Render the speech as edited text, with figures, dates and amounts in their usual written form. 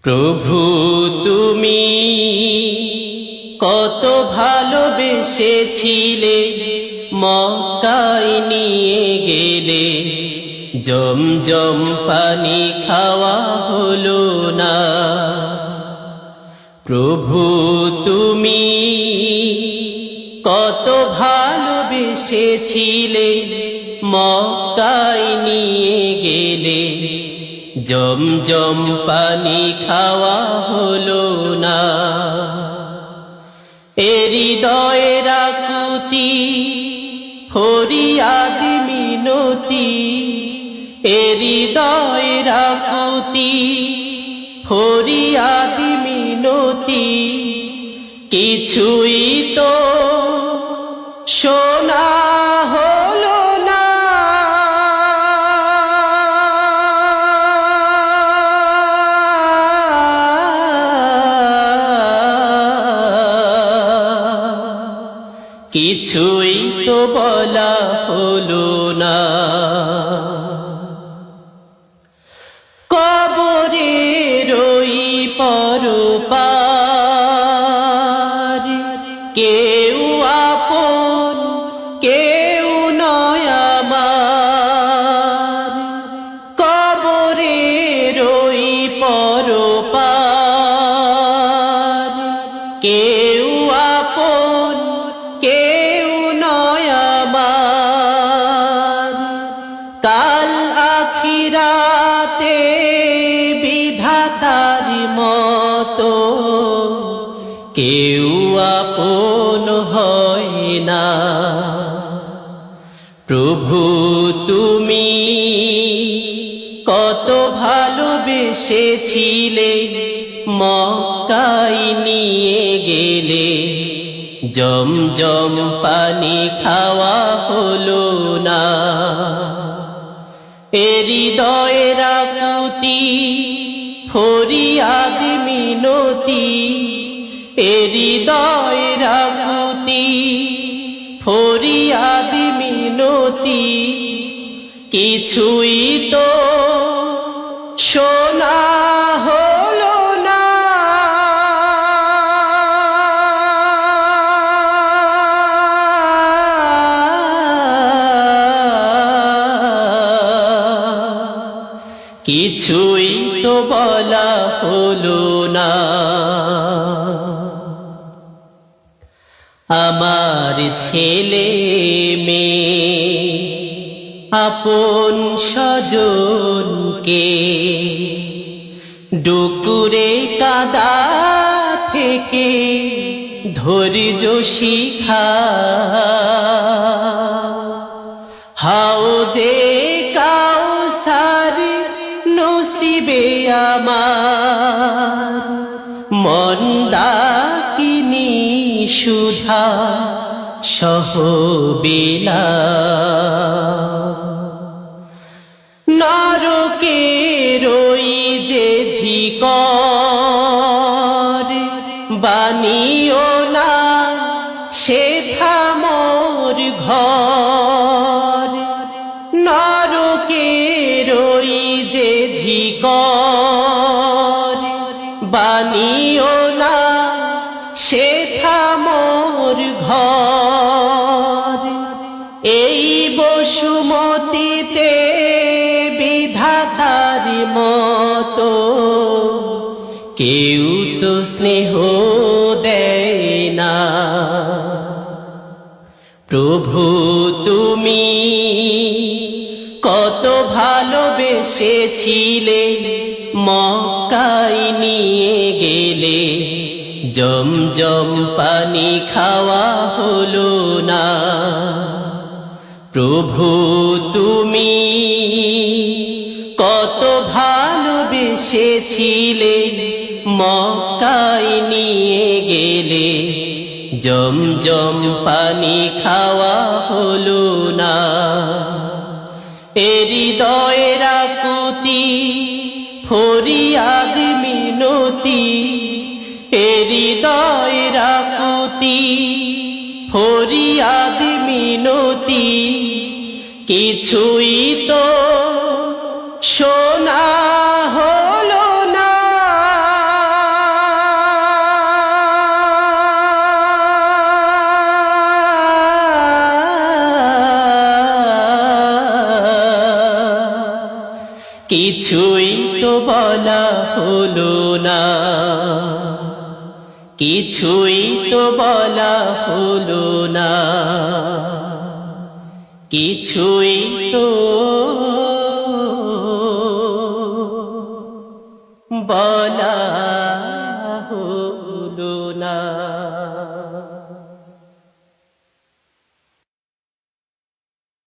প্রভু তুমি কত ভালোবেসেছিলে, মক্কায় নিয়ে গেলে, জমজম পানি খাওয়া হলো না। প্রভু তুমি কত ভালোবেসেছিলে, মক্কায় নিয়ে গেলে, জমজম পানি খাওয়া হলো না। হৃদয়ের আকুতি ফরিয়াদ মিনতি, হৃদয়ের আকুতি ফরিয়াদ মিনতি, কিছুই তো শোনা হলো না। কিছুই তো বলা হলো না। কবরের ওই পরপার কেউ আপন কেউ নয় আমার। কবরের ওই পরপার কেউ আপন কেউ নয় আমার। কাল আখিরাতে বিধাতার মতো কেউ আপন হয় না। প্রভু তুমি কত ভালোবেসেছিলে, মক্কায় নিয়ে গেলে, জমজম পানি খাওয়া হলো না। হৃদয়ের আকুতি ফরিয়াদ মিনতি, হৃদয়ের আকুতি ফরিয়াদ মিনতি, কিছুই তো শোনা হলো না। কিছুই তো বলা হলো না। আমার ছেলে মেয়ে আপন স্বজনকে ডুকুরে কাদা থেকে ধৈর্য শিখা, হাউজে কাউসার নসিবে আমার, মন্দাকিনী সুধা সহবেলা। নরকের ওই যে ঝিকর বানিও না সেথা মোর ঘর। নরকের ওই যে ঝিকর বানিও না সেথা মোর ঘর। এই বসুমতিতে বিধাতার মতো কেউ তো স্নেহ দেয় না। প্রভু তুমি কত ভালোবেসেছিলে, মক্কায় নিয়ে গেলে, জমজম পানি খাওয়া হলো না। প্রভু তুমি কত ভালোবেসেছিলে, মক্কায় নিয়ে গেলে, জমজম পানি খাওয়া হলো না। হৃদয়ের আকুতি ফরিয়াদ মিনতি, হৃদয়ের আকুতি ফরিয়াদ মিনতি, কিছুই তো শোনা হলো না। কিছুই তো বলা হলো না, কিছুই তো বলা হলো না, কিছুই তো বলা